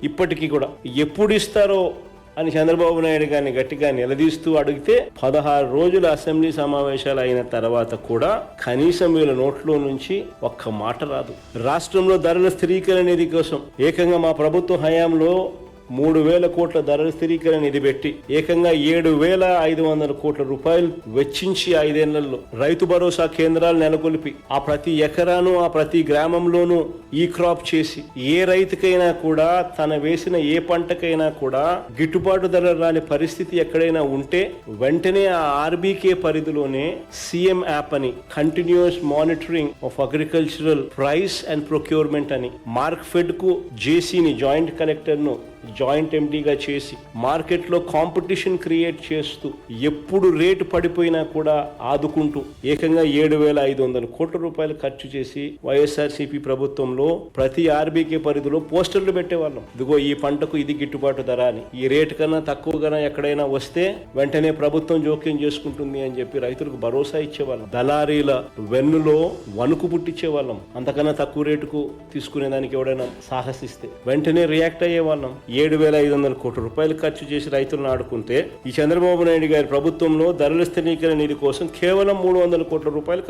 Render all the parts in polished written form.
ఇప్పటికీ కూడా ఎప్పుడు ఇస్తారో అని చంద్రబాబు నాయుడు గారిని గట్టిగా నిలదీస్తూ అడిగితే 16 రోజుల అసెంబ్లీ సమావేశాలు అయిన తర్వాత కూడా కనీసం వీళ్ళ నోట్లో నుంచి ఒక్క మాట రాదు. రాష్ట్రంలో ధరల స్థిరీకరణ నిధి కోసం ఏకంగా మా ప్రభుత్వ హయాంలో 3,000 కోట్ల ధరల స్థిరీకరణ నిధి పెట్టి ఏకంగా 7,500 కోట్ల రూపాయలు వెచ్చించి 5 ఏళ్లలో రైతు భరోసా కేంద్రాలు నెలకొల్పి ఆ ప్రతి ఎకరాను ఆ ప్రతి గ్రామంలోనూ ఈ క్రాప్ చేసి ఏ రైతుకైనా కూడా తన వేసిన ఏ పంటకైనా కూడా గిట్టుబాటు ధర రాని పరిస్థితి ఎక్కడైనా ఉంటే వెంటనే ఆ ఆర్బీకే పరిధిలోనే సీఎం యాప్ అని continuous monitoring of agricultural price and procurement అని మార్క్ఫెడ్ కు జేసీని జాయింట్ కలెక్టర్ ను జాయింట్ ఎండీగా చేసి మార్కెట్లో కాంపిటీషన్ క్రియేట్ చేస్తూ ఎప్పుడు రేటు పడిపోయినా కూడా ఆదుకుంటూ ఏకంగా 7,500 కోట్ల రూపాయలు ఖర్చు చేసి వైఎస్ఆర్సీపీ ప్రభుత్వంలో ప్రతి ఆర్బీకే పరిధిలో పోస్టర్లు పెట్టేవాళ్ళం. ఇదిగో ఈ పంటకు ఇది గిట్టుబాటు ధర అని, ఈ రేటు కన్నా తక్కువగా ఎక్కడైనా వస్తే వెంటనే ప్రభుత్వం జోక్యం చేసుకుంటుంది అని చెప్పి రైతులకు భరోసా ఇచ్చేవాళ్ళం. దళారీల వెన్నులో వణుకు పుట్టించేవాళ్ళం. అంతకన్నా తక్కువ రేటుకు తీసుకునేదానికి ఎవడైనా సాహసిస్తే వెంటనే రియాక్ట్ అయ్యేవాళ్ళం. 7,500 కోట్ల రూపాయలు ఖర్చు చేసి రైతులను ఆడుకుంటే ఈ చంద్రబాబు నాయుడు గారి ప్రభుత్వంలో ధరల స్థిరీకరణ నిధి కోసం కేవలం 300 కోట్ల రూపాయలు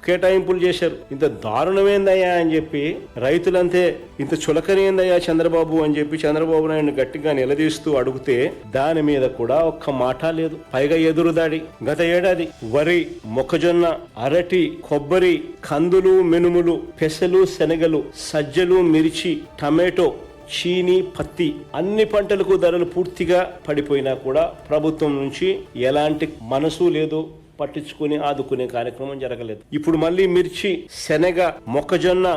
కేటాయింపులు చేశారు. ఇంత దారుణమేందయ్యా అని చెప్పి రైతులంతే ఇంత చులకనేందయ్యా చంద్రబాబు అని చెప్పి చంద్రబాబు నాయుడు గట్టిగా నిలదీస్తూ అడిగితే దాని మీద కూడా ఒక్క మాట లేదు. పైగా ఎదురుదాడి. గత ఏడాది వరి, మొక్కజొన్న, అరటి, కొబ్బరి, కందులు, మినుములు, పెసలు, శనగలు, సజ్జలు, మిర్చి, టమాటో, చీని, పత్తి అన్ని పంటలకు ధరలు పూర్తిగా పడిపోయినా కూడా ప్రభుత్వం నుంచి ఎలాంటి మనసు లేదు, పట్టించుకుని ఆదుకునే కార్యక్రమం జరగలేదు. ఇప్పుడు మళ్ళీ మిర్చి, శనగ, మొక్కజొన్న,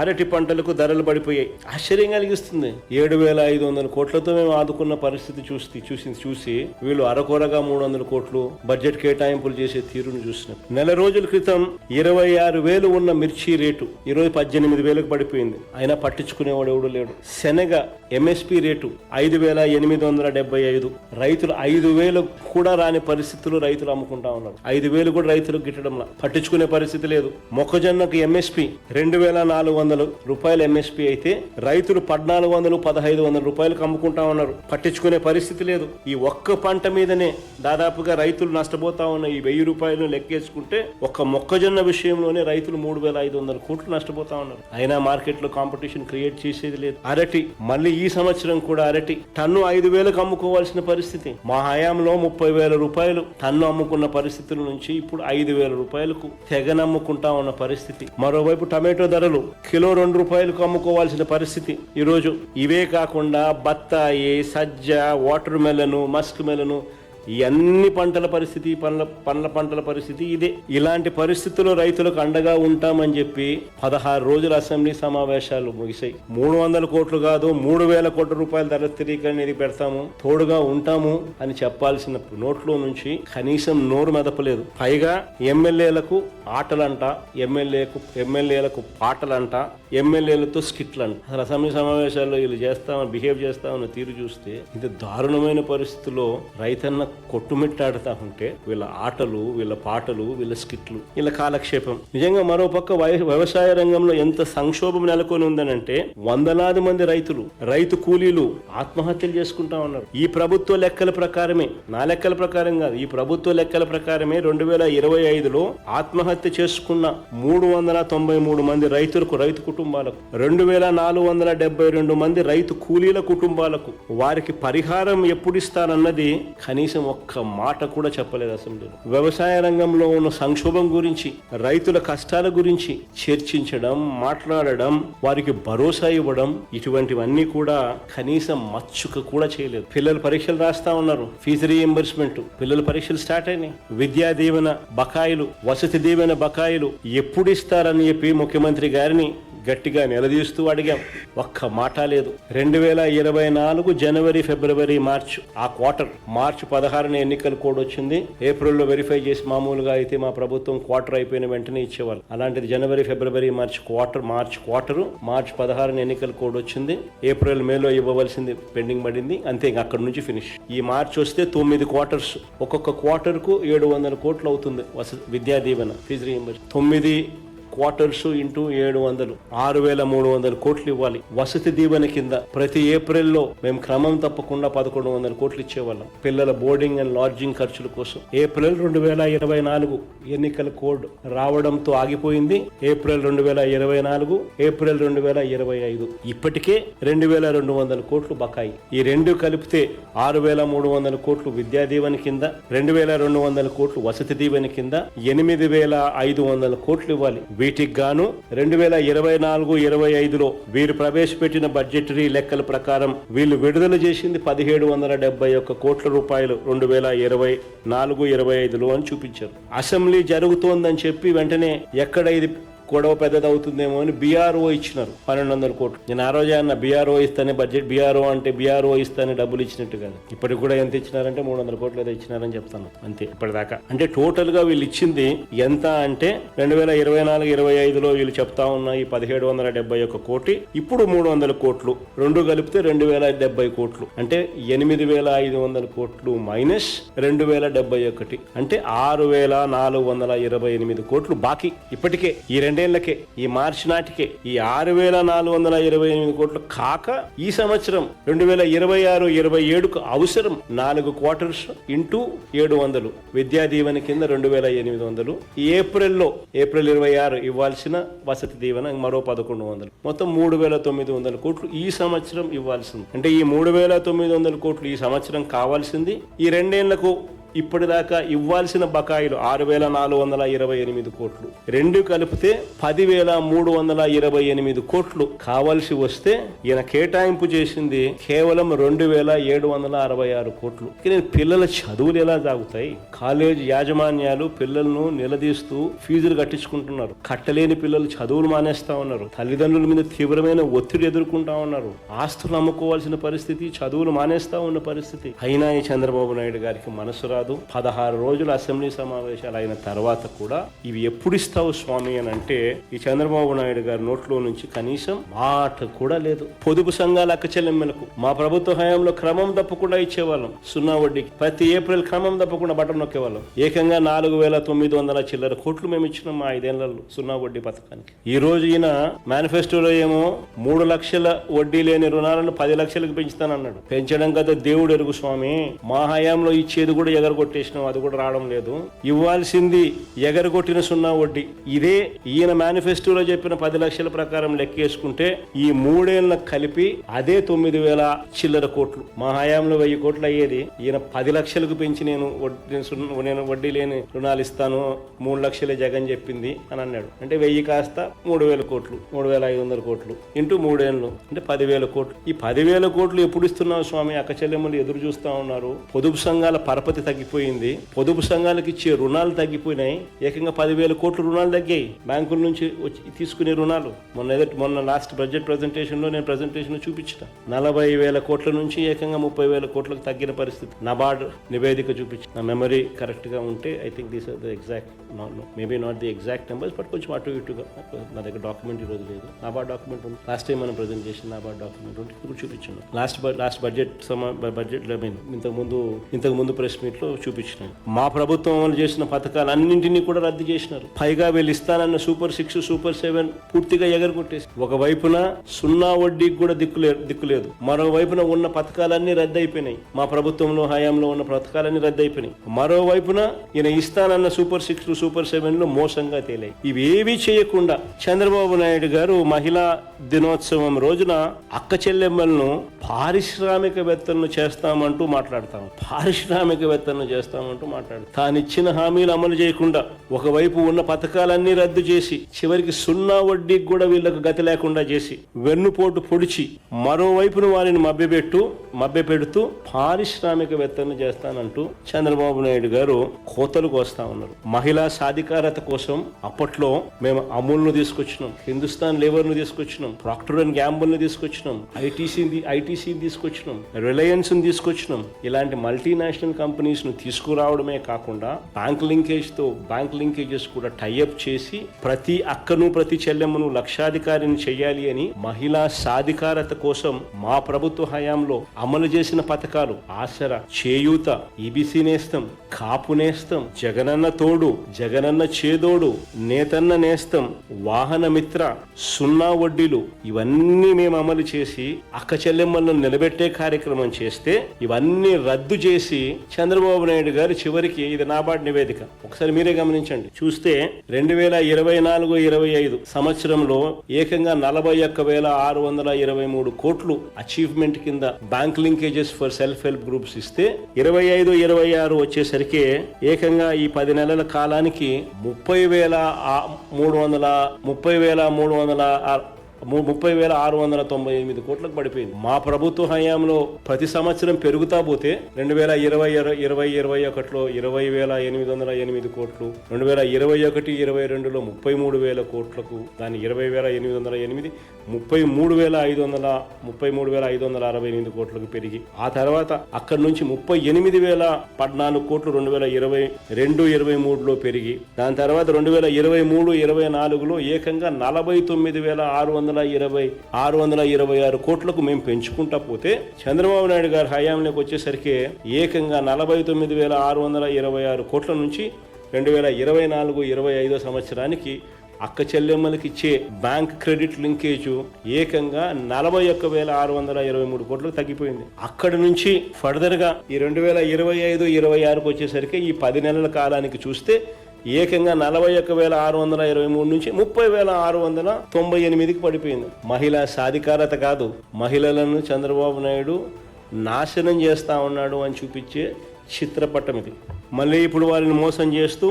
అరటి పంటలకు ధరలు పడిపోయాయి. ఆశ్చర్యం కలిగిస్తుంది. 7,500 కోట్లతో మేము ఆదుకున్న పరిస్థితి చూసి వీళ్ళు అరకొరగా 300 కోట్లు బడ్జెట్ కేటాయింపులు చేసే తీరును చూసినాం. నెల రోజుల క్రితం 26,000 ఉన్న మిర్చి రేటు ఈరోజు 18,000కు పడిపోయింది. అయినా పట్టించుకునేవాడు ఎవడు లేడు. శనగ ఎంఎస్పి రేటు 5,875. రైతులు 5,000 కూడా రాని పరిస్థితులు రైతులు అమ్ముకుంటా ఉన్నారు. 5,000 కూడా రైతులకు గిట్టడంలా పట్టించుకునే పరిస్థితి లేదు. మొక్కజొన్నకు ఎంఎస్పి 2,400 రూపాయలు ఎంఎస్పి అయితే రైతులు 1,400-1,500 రూపాయలకు అమ్ముకుంటా ఉన్నారు. పట్టించుకునే పరిస్థితి లేదు. ఈ ఒక్క పంట మీదనే దాదాపుగా రైతులు నష్టపోతా ఉన్న ఈ 1,000 రూపాయలను లెక్కేసుకుంటే ఒక్క మొక్కజొన్న విషయంలోనే రైతులు 3,500 కోట్లు నష్టపోతా ఉన్నారు. అయినా మార్కెట్ లో కాంపిటీషన్ క్రియేట్ చేసేది లేదు. అరటి మళ్ళీ ఈ సంవత్సరం కూడా అరటి టన్ను 5,000కు అమ్ముకోవాల్సిన పరిస్థితి. మా హయాంలో 30,000 రూపాయలు టన్ను అమ్ముకున్న పరిస్థితుల నుంచి ఇప్పుడు 5,000 రూపాయలకు తెగనమ్ముకుంటా ఉన్న పరిస్థితి. మరోవైపు టమాటో ధరలు కిలో 2 రూపాయలకు అమ్ముకోవాల్సిన పరిస్థితి ఈరోజు. ఇవే కాకుండా బత్తాయి, సజ్జ, వాటర్ మెలను, మస్క్ మెలను ఈ అన్ని పంటల పరిస్థితి, పండ్ల పంటల పరిస్థితి ఇదే. ఇలాంటి పరిస్థితుల్లో రైతులకు అండగా ఉంటామని చెప్పి 16 రోజుల అసెంబ్లీ సమావేశాలు ముగిసాయి. 300 కోట్లు కాదు 3,000 కోట్ల రూపాయల ధర స్థిరీకరణ నిధి పెడతాము, తోడుగా ఉంటాము అని చెప్పాల్సిన నోట్లో నుంచి కనీసం నోరు మెదపలేదు. పైగా ఎమ్మెల్యేలకు ఆటలంట, ఎమ్మెల్యేలకు పాటలంట, ఎమ్మెల్యేలతో స్కిట్లంట. అసలు అసెంబ్లీ సమావేశాల్లో వీళ్ళు బిహేవ్ చేస్తామన్న తీరు చూస్తే ఇంత దారుణమైన పరిస్థితుల్లో రైతన్న కొట్టుమిట్టాడుతా ఉంటే వీళ్ళ ఆటలు, వీళ్ళ పాటలు, వీళ్ళ స్కిట్లు, వీళ్ళ కాలక్షేపం. నిజంగా మరోపక్క వ్యవసాయ రంగంలో ఎంత సంక్షోభం నెలకొని ఉందనంటే వందలాది మంది రైతు కూలీలు ఆత్మహత్యలు చేసుకుంటా ఉన్నారు. ఈ ప్రభుత్వ లెక్కల ప్రకారమే, నా లెక్కల ప్రకారం కాదు, ఈ ప్రభుత్వ లెక్కల ప్రకారమే 2025లో ఆత్మహత్య చేసుకున్న 393 మంది రైతు కుటుంబాలకు, 2,472 మంది రైతు కూలీల కుటుంబాలకు వారికి పరిహారం ఎప్పుడు ఇస్తారన్నది కనీసం ఒక్క మాట కూడా చెప్పలేదు అసెంబ్లీలో. వ్యవసాయ రంగంలో ఉన్న సంక్షోభం గురించి, రైతుల కష్టాల గురించి చర్చించడం, మాట్లాడడం, వారికి భరోసా ఇవ్వడం, ఇటువంటివన్నీ కూడా కనీసం మచ్చుక కూడా చేయలేదు. పిల్లలు పరీక్షలు రాస్తా ఉన్నారు, ఫీజు రీఎంబర్స్మెంట్, పిల్లల పరీక్షలు స్టార్ట్ అయినాయి, విద్యా దీవెన బకాయిలు, వసతి దీవెన బకాయిలు ఎప్పుడు ఇస్తారని చెప్పి ముఖ్యమంత్రి గారిని గట్టిగా నిలదీస్తూ అడిగాం. ఒక్క మాట లేదు. 2024 జనవరి, ఫిబ్రవరి, మార్చ్ ఆ క్వార్టర్, మార్చి 16న ఎన్నికల కోడ్ వచ్చింది. ఏప్రిల్లో వెరిఫై చేసి మామూలుగా అయితే మా ప్రభుత్వం క్వార్టర్ అయిపోయిన వెంటనే ఇచ్చేవాళ్ళు. అలాంటిది జనవరి, ఫిబ్రవరి, మార్చి 16న ఎన్నికల కోడ్ వచ్చింది. ఏప్రిల్, మేలో ఇవ్వవలసింది పెండింగ్ పడింది. అంతే, అక్కడి నుంచి ఫినిష్. ఈ మార్చి వస్తే 9 క్వార్టర్స్, ఒక్కొక్క క్వార్టర్ కు 700 కోట్లు అవుతుంది Vidya Deevena, fee reimbursement. 9 quarters into 700 6,300 కోట్లు ఇవ్వాలి. వసతి దీవెన కింద ప్రతి ఏప్రిల్లో మేము క్రమం తప్పకుండా 1,100 కోట్లు ఇచ్చేవాళ్ళం పిల్లల బోర్డింగ్ అండ్ లాడ్జింగ్ ఖర్చుల కోసం. ఏప్రిల్ 2024 ఎన్నికల కోడ్ రావడంతో ఆగిపోయింది. ఏప్రిల్ 2024, ఏప్రిల్ 2025 ఇప్పటికే 2,200 కోట్లు బకాయి. ఈ రెండు కలిపితే 6,300 కోట్లు విద్యా దీవెన కింద, 2,200 కోట్లు వసతి దీవెన కింద, 8,500 కోట్లు ఇవ్వాలి. వీటికి గాను 2024-25లో వీరు ప్రవేశపెట్టిన బడ్జెటరీ లెక్కల ప్రకారం వీళ్ళు విడుదల చేసింది 1,771 కోట్ల రూపాయలు 2024-25లో అని చూపించారు. అసెంబ్లీ జరుగుతోందని చెప్పి వెంటనే ఎక్కడ ఇది గొడవ పెద్దదవుతుందేమో అని బీఆర్ఓ ఇచ్చినారు 1,200 కోట్లు. నేను ఆ రోజే అన్న బీఆర్ఓ ఇస్తానే బడ్జెట్, బీఆర్ఓ అంటే బీఆర్ఓ ఇస్తానే డబ్బులు ఇచ్చినట్టు కాదు. ఇప్పటికి కూడా ఎంత ఇచ్చినారంటే 300 కోట్లు ఏదో ఇచ్చినారని చెప్తాను అంతే ఇప్పటిదాకా. అంటే టోటల్ గా వీళ్ళు ఇచ్చింది ఎంత అంటే 2024-25లో వీళ్ళు చెప్తా ఉన్న ఈ 1,771 కోటి, ఇప్పుడు 300 కోట్లు, రెండు కలిపితే 2,070 కోట్లు. అంటే 8,500 కోట్లు మైనస్ 2,071 అంటే 6,428 కోట్లు బాకీ ఇప్పటికే. ఈ రెండేళ్లకే, ఈ మార్చి నాటికే ఈ 6,428 కోట్లు కాక ఈ సంవత్సరం 2026-27కు అవసరం 4 క్వార్టర్స్ ఇంటూ 700 విద్యా దీవెన కింద 2,800. ఏప్రిల్ 26 ఇవ్వాల్సిన వసతి దీవెన మరో 1,100, మొత్తం 3,900 కోట్లు ఈ సంవత్సరం ఇవ్వాల్సింది. అంటే ఈ 3,900 కోట్లు ఈ సంవత్సరం కావాల్సింది. ఈ రెండేళ్లకు ఇప్పటిదాకా ఇవ్వాల్సిన బకాయిలు 6,428 కోట్లు, రెండు కలిపితే 10,328 కోట్లు కావాల్సి వస్తే ఈయన కేటాయింపు చేసింది కేవలం 2,766 కోట్లు. నేను పిల్లల చదువులు ఎలా సాగుతాయి? కాలేజ్ యాజమాన్యాలు పిల్లలను నిలదీస్తూ ఫీజులు కట్టించుకుంటున్నారు. కట్టలేని పిల్లలు చదువులు మానేస్తా ఉన్నారు. తల్లిదండ్రుల మీద తీవ్రమైన ఒత్తిడి ఎదుర్కొంటా ఉన్నారు. ఆస్తులు అమ్ముకోవాల్సిన పరిస్థితి, చదువులు మానేస్తా ఉన్న పరిస్థితి. అయినా ఈ చంద్రబాబు నాయుడు గారికి మనసు రాదు. 16 రోజులు అసెంబ్లీ సమావేశాలు అయిన తర్వాత కూడా ఇవి ఎప్పుడు ఇస్తావు స్వామి అని అంటే ఈ చంద్రబాబు నాయుడు గారి నోట్లో నుంచి కనీసం మాట కూడా లేదు. పొదుపు సంఘాల అక్కచెల్లెమ్మలకు మా ప్రభుత్వ హయాంలో క్రమం తప్పకుండా ఇచ్చేవాళ్ళం. 0 వడ్డీకి ప్రతి ఏప్రిల్ క్రమం తప్పకుండా బటన్ నొక్కేవాళ్ళం. ఏకంగా 4,900 చిల్లర కోట్లు మేము ఇచ్చినాం మా 5 ఏళ్లలో 0 వడ్డీ పథకానికి. ఈ రోజు ఈయన మేనిఫెస్టోలో ఏమో 3 లక్షల వడ్డీ లేని రుణాలను 10 లక్షలకు పెంచుతానన్నాడు. పెంచడం కదా దేవుడు ఎరుగు స్వామి. మా హయాంలో ఇచ్చేది కూడా ఎగరగొట్టేసినాం, అది కూడా రావడం లేదు. ఇవ్వాల్సింది ఎగరగొట్టిన 0 వడ్డీ. ఇదే ఈయన మేనిఫెస్టోలో చెప్పిన 10 లక్షల ప్రకారం లెక్కేసుకుంటే ఈ 3 ఏళ్ళకు కలిపి అదే 9,000 చిల్లర కోట్లు. మా హయాంలో 1,000 కోట్లు అయ్యేది. ఈయన 10 లక్షలకు పెంచి నేను వడ్డీ లేని రుణాలు ఇస్తాను, 3 లక్షలే జగన్ చెప్పింది అని అన్నాడు. అంటే 1,000 కాస్త 3,000 కోట్లు, 3,500 కోట్లు ఇంటూ 3 ఏళ్ళు అంటే 10,000 కోట్లు. ఈ 10,000 కోట్లు ఎప్పుడు ఇస్తున్నావు స్వామి? అక్క చెల్లెమ్మలు ఎదురు చూస్తా ఉన్నారు. పొదుపు సంఘాల పరపతి తగ్గిపోయింది. పొదుపు సంఘాలకు ఇచ్చే రుణాలు తగ్గిపోయినాయి. ఏకంగా 10,000 కోట్ల రుణాలు తగ్గాయి బ్యాంకుల నుంచి తీసుకునే రుణాలు. మొన్న లాస్ట్ బడ్జెట్ ప్రెజెంటేషన్ లో నేను ప్రెజెంటేషన్ చూపించిన 40,000 కోట్ల నుంచి ఏకంగా 30,000 కోట్లకు తగ్గిన పరిస్థితి. నబార్డ్ నివేదిక చూపించిన, నా మెమరీ కరెక్ట్ గా ఉంటే I think these are the exact, maybe not the exact numbers but కొంచెం అటు ఇటుగా. నా దగ్గర డాక్యుమెంట్ ఈరోజు లేదు. నబార్డ్ డాక్యుమెంట్ ఉంది. లాస్ట్ టైం మనం ప్రెజెంట్ చేసిన నబార్డ్ డాక్యుమెంట్ ఉంటే ఇప్పుడు చూపించాను. లాస్ట్ బడ్జెట్ ఇంతకు ముందు ప్రెస్ మీట్ లో చూపించిన మా ప్రభుత్వం అమలు చేసిన పథకాలన్నింటినీ కూడా రద్దు చేసినారు. పైగా వీళ్ళు ఇస్తానన్న సూపర్ 6, సూపర్ 7 పూర్తిగా ఎగరగొట్టేసి ఒకవైపున 0 వడ్డీకి కూడా దిక్కులేదు. మరోవైపున ఉన్న పథకాలన్నీ రద్దు అయిపోయినాయి. మా ప్రభుత్వంలో హయాంలో ఉన్న పథకాలన్నీ రద్దు అయిపోయినాయి. మరోవైపున ఈయన ఇస్తానన్న సూపర్ 6, సూపర్ 7 మోసంగా తేలాయి. ఇవేవీ చేయకుండా చంద్రబాబు నాయుడు గారు మహిళా దినోత్సవం రోజున అక్క చెల్లెమ్మలను పారిశ్రామికవేత్తలను చేస్తామంటూ మాట్లాడతాం. తానిచ్చిన హామీలు అమలు చేయకుండా ఒకవైపు ఉన్న పథకాలన్నీ రద్దు చేసి చివరికి 0 వడ్డీకి కూడా వీళ్లకు గతి లేకుండా చేసి వెన్నుపోటు పొడిచి మరోవైపున వారిని మభ్యపెడుతూ పారిశ్రామికవేత్తలను చేస్తానంటూ చంద్రబాబు నాయుడు గారు కోతలు కోస్తా ఉన్నారు. మహిళా సాధికారత కోసం అప్పట్లో మేము అమూల్ను తీసుకొచ్చినాం, హిందుస్థాన్ లేబర్ ను తీసుకొచ్చినాం, ప్రాక్టర్ అండ్ గ్యాంబుల్ ను తీసుకొచ్చినాం, ఐటీసీని తీసుకొచ్చినాం, రిలయన్స్ ను తీసుకొచ్చినాం. ఇలాంటి మల్టీనేషనల్ కంపెనీస్ ను తీసుకురావడమే కాకుండా బ్యాంక్ లింకేజెస్ కూడా టైఅప్ చేసి ప్రతి అక్కను ప్రతి చెల్లెమ్మను లక్షాధికారిని చేయాలి అని మహిళా సాధికారత కోసం మా ప్రభుత్వ హయాంలో అమలు చేసిన పథకాలు ఆసరా, చేయూత, ఈబీసీ నేస్తం, కాపు నేస్తం, జగనన్న తోడు, జగనన్న చేదోడు, నేతన్న నేస్తం, వాహన మిత్ర, సున్నా వడ్డీలు ఇవన్నీ మేము అమలు చేసి అక్క చెల్లెమ్మలను నిలబెట్టే కార్యక్రమం చేస్తే ఇవన్నీ రద్దు చేసి చంద్రబాబు నాయుడు గారు చివరికి, ఇది నాబార్డు నివేదిక ఒకసారి మీరే గమనించండి, చూస్తే 2024-25 సంవత్సరంలో ఏకంగా 41,623 కోట్లు అచీవ్మెంట్ కింద bank linkages for self help groups ఇస్తే 25-26 వచ్చేసరికి ఏకంగా ఈ 10 నెలల కాలానికి 30,698 కోట్లకు పడిపోయింది. మా ప్రభుత్వ హయాంలో ప్రతి సంవత్సరం పెరుగుతా పోతే 2020-21లో 20,808 కోట్లు, 2021-22లో 33,000 కోట్లకు, దాని 20,808 33,568 కోట్లకు పెరిగి ఆ తర్వాత అక్కడి నుంచి 38,014 కోట్లు 2022-23లో పెరిగి దాని తర్వాత 2023-24లో ఏకంగా 49,626 కోట్లకు మేము పెంచుకుంటా పోతే చంద్రబాబు నాయుడు గారి హయాంలోకి వచ్చేసరికి ఏకంగా 49,626 కోట్ల నుంచి 2024-25 సంవత్సరానికి అక్క చెల్లెమ్మలకి ఇచ్చే బ్యాంక్ క్రెడిట్ లింకేజ్ ఏకంగా 41,623 కోట్లకు తగ్గిపోయింది. అక్కడి నుంచి ఫర్దర్ గా ఈ 2025-26కు వచ్చేసరికి ఈ 10 నెలల కాలానికి చూస్తే ఏకంగా 41,623 నుంచి 30,698కి పడిపోయింది. మహిళా సాధికారత కాదు, మహిళలను చంద్రబాబు నాయుడు నాశనం చేస్తా ఉన్నాడు అని చూపించే చిత్రపటం ఇది. మళ్ళీ ఇప్పుడు వారిని మోసం చేస్తూ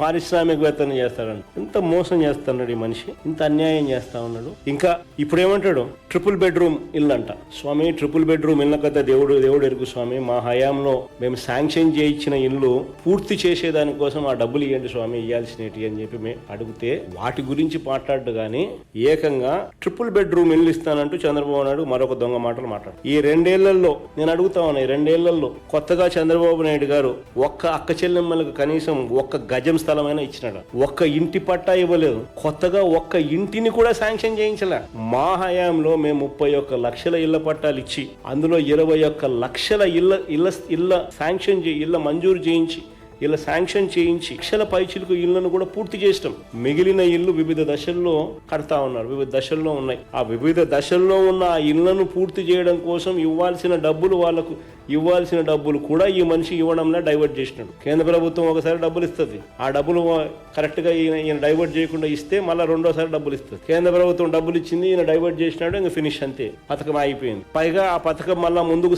పారిశ్రామికవేత్తలు చేస్తాడంట. ఇంత మోసం చేస్తున్నాడు ఈ మనిషి, ఇంత అన్యాయం చేస్తా ఉన్నాడు. ఇంకా ఇప్పుడు ఏమంటాడు, ట్రిపుల్ బెడ్రూమ్ ఇల్లు అంట. స్వామి, ట్రిపుల్ బెడ్రూమ్ ఇళ్ళ కదా దేవుడు ఎరుగు స్వామి, మా హయాంలో మేము శాంక్షన్ చేయించిన ఇల్లు పూర్తి చేసేదానికోసం ఆ డబ్బులు ఇవ్వండి స్వామి, ఇవ్వాల్సినవి అని చెప్పి మేము అడిగితే వాటి గురించి మాట్లాడు కానీ ఏకంగా ట్రిపుల్ బెడ్రూమ్ ఇల్లు ఇస్తానంటూ చంద్రబాబు నాయుడు మరొక దొంగ మాటలు మాట్లాడు. ఈ 2 ఏళ్లలో నేను అడుగుతా ఉన్నా, ఈ 2 ఏళ్లలో కొత్తగా చంద్రబాబు నాయుడు గారు ఒక్క అక్క చెల్లెమ్మలకు కనీసం 1 గజం స్థలమైనా ఇచ్చినాడు, 1 ఇంటి పట్టా ఇవ్వలేదు, కొత్తగా 1 ఇంటిని కూడా శాంక్షన్ చేయించలే. మా హయాంలో మేము 31 లక్షల ఇళ్ల పట్టాలు ఇచ్చి అందులో 21 లక్షల ఇళ్ల శాంక్షన్ ఇళ్ల మంజూరు చేయించి ఇలా శాంక్షన్ చేయించి లక్షల పైచిలకు ఇళ్లను కూడా పూర్తి చేస్తాం. మిగిలిన ఇళ్లు వివిధ దశల్లో కడతా ఉన్నారు, వివిధ దశల్లో ఉన్నాయి. ఆ వివిధ దశల్లో ఉన్న ఆ ఇళ్లను పూర్తి చేయడం కోసం ఇవ్వాల్సిన డబ్బులు కూడా ఈ మనిషి ఇవ్వడంలో డైవర్ట్ చేసినాడు. కేంద్ర ప్రభుత్వం ఒకసారి డబ్బులు ఇస్తుంది, ఆ డబ్బులు కరెక్ట్ గా ఈయన డైవర్ట్ చేయకుండా ఇస్తే మళ్ళీ రెండోసారి డబ్బులు ఇస్తుంది. కేంద్ర ప్రభుత్వం డబ్బులు ఇచ్చింది, ఈయన డైవర్ట్ చేసినాడు, ఇంకా ఫినిష్, అంతే, పథకం అయిపోయింది. పైగా ఆ పథకం మళ్ళా ముందుకు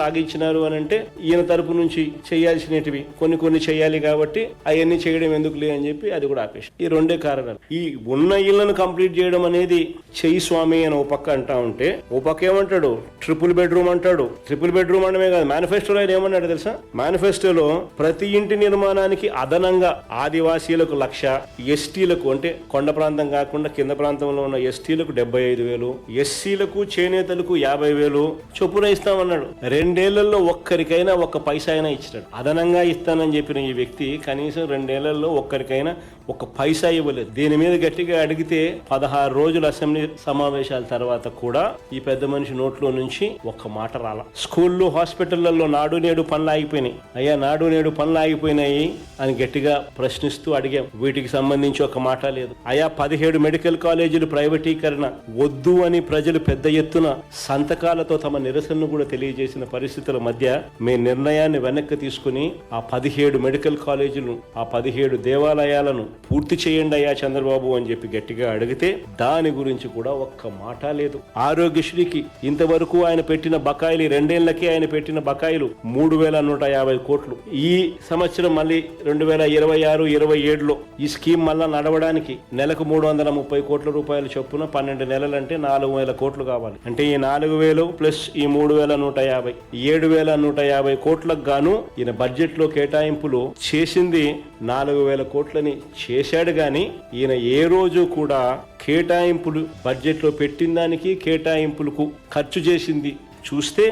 సాగించినారు అని అంటే ఈయన తరపు నుంచి చేయాల్సినవి కొన్ని చేయాలి కాబట్టి అవన్నీ చేయడం ఎందుకులే అని చెప్పి అది కూడా ఆపేసి. ఈ 2 కారణాలు. ఈ ఉన్న ఇళ్లను కంప్లీట్ చేయడం అనేది చెయ్యి స్వామి అని ఓ పక్క అంటా ఉంటే, ఓ పక్క ఏమంటాడు, ట్రిపుల్ బెడ్రూమ్ అంటాడు. ట్రిపుల్ బెడ్రూమ్ అనమే కాదు, మేనిఫెస్టోలో ఆయన ఏమన్నాడు తెలుసా? మేనిఫెస్టోలో ప్రతి ఇంటి నిర్మాణానికి అదనంగా ఆదివాసీలకు 1,00,000, ఎస్టీలకు అంటే కొండ ప్రాంతం కాకుండా కింద ప్రాంతంలో ఉన్న ఎస్టీలకు 75,000, ఎస్సీలకు చేనేతలకు 50,000 చొప్పున ఇస్తామన్నాడు. 2 ఏళ్లలో ఒక్కరికైనా 1 పైసా అయినా ఇచ్చినాడు. అదనంగా ఇస్తానని చెప్పిన ఈ వ్యక్తి కనీసం 2 ఏళ్లలో ఒక్కరికైనా 1 పైసా ఇవ్వలేదు. దీని మీద గట్టిగా అడిగితే 16 రోజుల అసెంబ్లీ సమావేశాల తర్వాత కూడా ఈ పెద్ద మనిషి నోట్లో నుంచి 1 మాట రాల. స్కూళ్ళు, హాస్పిటళ్లలో నాడు నేడు పనులు ఆగిపోయినాయి. అయ్యా, నాడు నేడు పనులు ఆగిపోయినాయి అని గట్టిగా ప్రశ్నిస్తూ అడిగాం. వీటికి సంబంధించి 1 మాట లేదు. అయా 17 మెడికల్ కాలేజీలు ప్రైవేటీకరణ వద్దు అని ప్రజలు పెద్ద ఎత్తున సంతకాలతో తమ నిరసనను కూడా తెలియజేసిన పరిస్థితుల మధ్య మీ నిర్ణయాన్ని వెనక్కి తీసుకుని ఆ 17 మెడికల్ కాలేజీలు, ఆ 17 దేవాలయాలను పూర్తి చేయండి అయ్యా చంద్రబాబు అని చెప్పి గట్టిగా అడిగితే దాని గురించి కూడా 1 మాట లేదు. ఆరోగ్యశ్రీకి ఇంతవరకు ఆయన పెట్టిన బకాయిలు, 2 ఏళ్లకే ఆయన పెట్టిన బకాయిలు 3,150 కోట్లు. ఈ సంవత్సరం మళ్ళీ 2026-27లో ఈ స్కీమ్ మళ్ళా నడవడానికి నెలకు 330 కోట్ల రూపాయలు చొప్పున 12 నెలలంటే 4,000 కోట్లు కావాలి. అంటే ఈ 4,000 ప్లస్ ఈ 3,150 7,150 కోట్లకు గాను ఈయన బడ్జెట్ లో కేటాయింపులు చేసింది 4,000 కోట్లని చేశాడు. గాని ఈయన ఏ రోజు కూడా కేటాయింపులు బడ్జెట్ లో పెట్టిన దానికి కేటాయింపులకు ఖర్చు చేసింది చూస్తే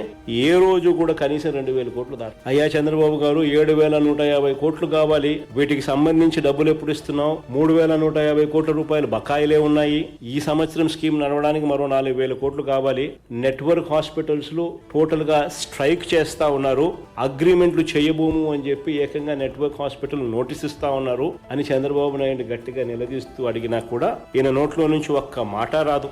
ఏ రోజు కూడా కనీసం 2,000 కోట్లు దాటి. అయ్యా చంద్రబాబు గారు 7,150 కోట్లు కావాలి, వీటికి సంబంధించి డబ్బులు ఎప్పుడు ఇస్తున్నావు? 3,150 కోట్ల రూపాయలు బకాయిలే ఉన్నాయి. ఈ సంవత్సరం స్కీమ్ నడవడానికి మరో 4,000 కోట్లు కావాలి. నెట్వర్క్ హాస్పిటల్స్ లో టోటల్ గా స్ట్రైక్ చేస్తా ఉన్నారు, అగ్రిమెంట్లు చేయబోము అని చెప్పి ఏకంగా నెట్వర్క్ హాస్పిటల్ నోటీస్ ఇస్తా ఉన్నారు అని చంద్రబాబు నాయుడు గట్టిగా నిలదీస్తూ అడిగినా కూడా ఈయన నోట్లో నుంచి ఒక్క మాట రాదు.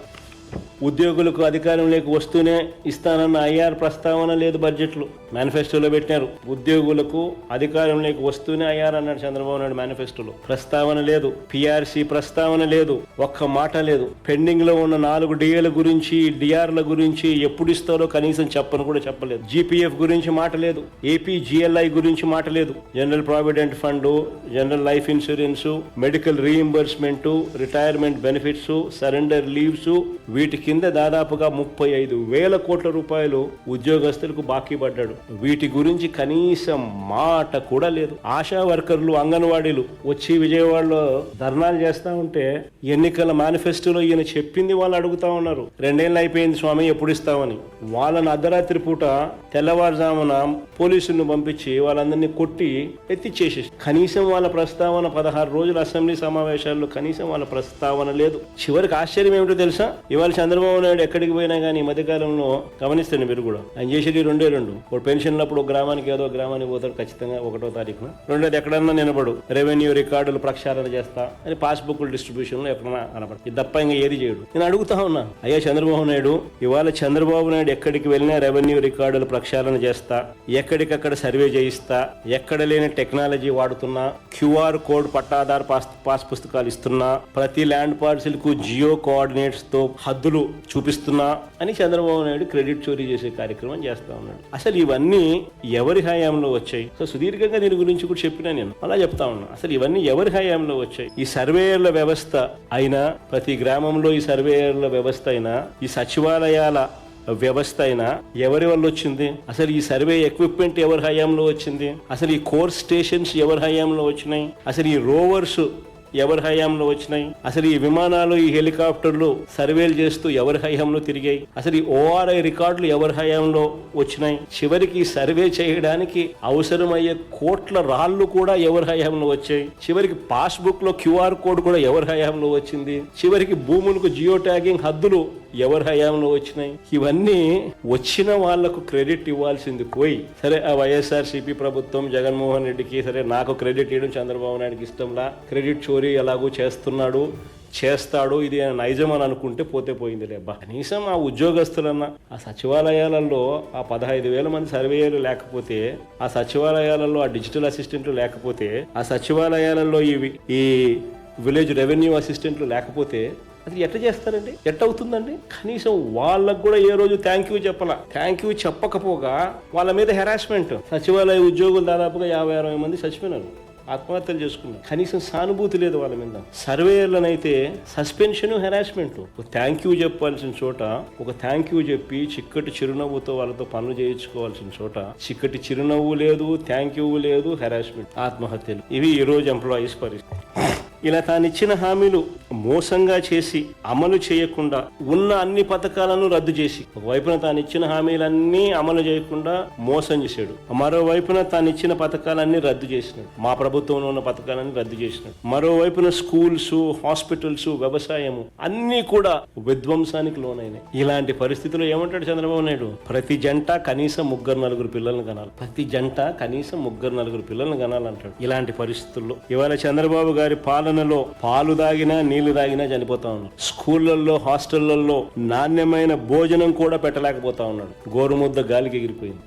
ఉద్యోగులకు అధికారంలోకి వస్తూనే ఇస్తానన్న ఐఆర్ ప్రస్తావన లేదు. బడ్జెట్లో మేనిఫెస్టోలో పెట్టినారు, ఉద్యోగులకు అధికారంలోకి వస్తూనే ఐఆర్ అన్నాడు చంద్రబాబు నాయుడు మేనిఫెస్టోలో. ప్రస్తావన లేదు. పిఆర్సీ ప్రస్తావన లేదు, ఒక్క మాట లేదు. పెండింగ్ లో ఉన్న 4 డిఏల గురించి, డిఆర్ల గురించి ఎప్పుడు ఇస్తారో కనీసం చెప్పను కూడా చెప్పలేదు. జీపీఎఫ్ గురించి మాట లేదు, ఏపీ జిఎల్ఐ గురించి మాట లేదు. General provident fund, general life insurance, medical reimbursement, retirement benefits, surrender leaves, వీటికి కింద దాదాపుగా 35,000 కోట్ల రూపాయలు ఉద్యోగస్తులకు బాకీ పడ్డాడు. వీటి గురించి కనీసం మాట కూడా లేదు. ఆశా వర్కర్లు, అంగన్వాడీలు వచ్చి విజయవాడలో ధర్నాలు చేస్తా ఉంటే ఎన్నికల మేనిఫెస్టోలో ఈయన చెప్పింది వాళ్ళు అడుగుతా ఉన్నారు. 2 ఏళ్ళు అయిపోయింది స్వామి, ఎప్పుడు ఇస్తామని. వాళ్ళని అర్ధరాత్రి పూట తెల్లవారుజామున పోలీసులను పంపించి వాళ్ళందరినీ కొట్టి ఎత్తిచ్చేసేసి, కనీసం వాళ్ళ ప్రస్తావన 16 రోజుల అసెంబ్లీ సమావేశాల్లో కనీసం వాళ్ళ ప్రస్తావన లేదు. చివరికి ఆశ్చర్యం ఏమిటో తెలుసా? ఇవాళ చంద్రబాబు నాయుడు ఎక్కడికి పోయినా కానీ ఈ మధ్యకాలంలో గమనిస్తాను మీరు కూడా, ఆయన చేసేది 2 ఒక పెన్షన్లప్పుడు ఒక గ్రామానికి ఏదో గ్రామానికి పోతాడు ఖచ్చితంగా 1వ తారీఖున. 2ది ఎక్కడన్నా నిలబడు రెవెన్యూ రికార్డులు ప్రక్షాళన చేస్తా అని పాస్బుక్ డిస్ట్రిబ్యూషన్ లో ఎక్కడన్నా కనపడు. ఇది తప్ప ఇంకా ఏది చేయడు. నేను అడుగుతా ఉన్నా, అయ్యా చంద్రబాబు నాయుడు, ఇవాళ చంద్రబాబు నాయుడు ఎక్కడికి వెళ్ళినా రెవెన్యూ రికార్డులు ప్రక్షాళన చేస్తా, ఎక్కడికక్కడ సర్వే చేయిస్తా, ఎక్కడ లేని టెక్నాలజీ వాడుతున్నా, క్యూఆర్ కోడ్ పట్టాదారు పాస్ పుస్తకాలు ఇస్తున్నా, ప్రతి ల్యాండ్ పార్సిల్ కు జియో కోఆర్డినేట్స్ తో హద్దులు చూపిస్తున్నా అని చంద్రబాబు నాయుడు క్రెడిట్ చోరీ చేసే కార్యక్రమం చేస్తా ఉన్నాడు. అసలు ఇవన్నీ ఎవరి హయాంలో వచ్చాయి? సో సుదీర్ఘంగా దీని గురించి కూడా చెప్పినా నేను, అలా చెప్తా ఉన్నా. అసలు ఇవన్నీ ఎవరి హయాంలో వచ్చాయి? ఈ సర్వేయర్ల వ్యవస్థ అయినా, ప్రతి గ్రామంలో ఈ సర్వేయర్ల వ్యవస్థ అయినా, ఈ సచివాలయాల వ్యవస్థ అయినా ఎవరి వల్ల వచ్చింది? అసలు ఈ సర్వే ఎక్విప్మెంట్ ఎవరి హయాంలో వచ్చింది? అసలు ఈ కోర్ స్టేషన్స్ ఎవరి హయాంలో వచ్చినాయి? అసలు ఈ రోవర్స్ ఎవరి హయాంలో వచ్చినాయి? అసలు ఈ విమానాలు, ఈ హెలికాప్టర్లు సర్వేలు చేస్తూ ఎవరి హయాంలో తిరిగాయి? అసలు ఈ ఓఆర్ఐ రికార్డులు ఎవరి హయాంలో వచ్చినాయి? చివరికి సర్వే చేయడానికి అవసరమయ్యే కోట్ల రాళ్లు కూడా ఎవరి హయాంలో వచ్చాయి? చివరికి పాస్బుక్ లో క్యూఆర్ కోడ్ కూడా ఎవరి హయాంలో వచ్చింది? చివరికి భూములకు జియో ట్యాగింగ్ హద్దులు ఎవరి హయాంలో వచ్చినాయి? ఇవన్నీ వచ్చిన వాళ్లకు క్రెడిట్ ఇవ్వాల్సింది పోయి, సరే ఆ వైఎస్ఆర్సీపీ ప్రభుత్వం జగన్మోహన్ రెడ్డికి సరే నాకు క్రెడిట్ ఇవ్వడం చంద్రబాబు నాయుడుకి ఇష్టంలా, క్రెడిట్ చోరీ ఎలాగూ చేస్తున్నాడు, చేస్తాడు, ఇది నైజం అని అనుకుంటే పోతే పోయింది లేబ్బా. కనీసం ఆ ఉద్యోగస్తులన్నా, ఆ సచివాలయాలలో ఆ 15,000 మంది సర్వేయర్లు లేకపోతే, ఆ సచివాలయాలలో ఆ డిజిటల్ అసిస్టెంట్లు లేకపోతే, ఆ సచివాలయాలలో ఈ విలేజ్ రెవెన్యూ అసిస్టెంట్లు లేకపోతే అది ఎట్లా చేస్తారండి? ఎట్లా అవుతుందండి? కనీసం వాళ్ళకు కూడా ఏ రోజు థ్యాంక్ యూ చెప్పాల. థ్యాంక్ యూ చెప్పకపోగా వాళ్ళ మీద హెరాస్మెంట్. సచివాలయ ఉద్యోగులు దాదాపుగా 50-60 మంది చచ్చిపోయినారు, ఆత్మహత్యలు చేసుకున్నారు. కనీసం సానుభూతి లేదు వాళ్ళ మీద. సర్వేయర్లనైతే సస్పెన్షన్, హెరాస్మెంట్. ఒక థ్యాంక్ యూ చెప్పాల్సిన చోట ఒక థ్యాంక్ యూ చెప్పి చిక్కటి చిరునవ్వుతో వాళ్ళతో పనులు చేయించుకోవాల్సిన చోట చిక్కటి చిరునవ్వు లేదు, థ్యాంక్ యూ లేదు, హెరాస్మెంట్, ఆత్మహత్యలు. ఇవి ఈ రోజు ఎంప్లాయీస్ పరిస్థితి. ఇలా తానిచ్చిన హామీలు మోసంగా చేసి అమలు చేయకుండా ఉన్న అన్ని పథకాలను రద్దు చేసి, ఒకవైపున తానిచ్చిన హామీలన్నీ అమలు చేయకుండా మోసం చేశాడు, మరోవైపున తానిచ్చిన పథకాలన్నీ రద్దు చేసినాడు, మా ప్రభుత్వంలో ఉన్న పథకాలన్నీ రద్దు చేసినాడు. మరోవైపున స్కూల్స్, హాస్పిటల్స్, వ్యవసాయము అన్నీ కూడా విధ్వంసానికి లోనైనాయి. ఇలాంటి పరిస్థితుల్లో ఏమంటాడు చంద్రబాబు నాయుడు? ప్రతి జంట కనీసం 3-4 పిల్లలను కనాలి, ప్రతి జంట కనీసం 3-4 పిల్లలను కనాలంటాడు. ఇలాంటి పరిస్థితుల్లో ఇవాళ చంద్రబాబు గారి పాలనలో పాలు దాగినా నీళ్లు దాగినా చనిపోతా ఉన్నాడు. స్కూళ్లలో, హాస్టళ్లలో నాణ్యమైన భోజనం కూడా పెట్టలేకపోతా ఉన్నాడు. గోరుముద్ద గాలికి ఎగిరిపోయింది.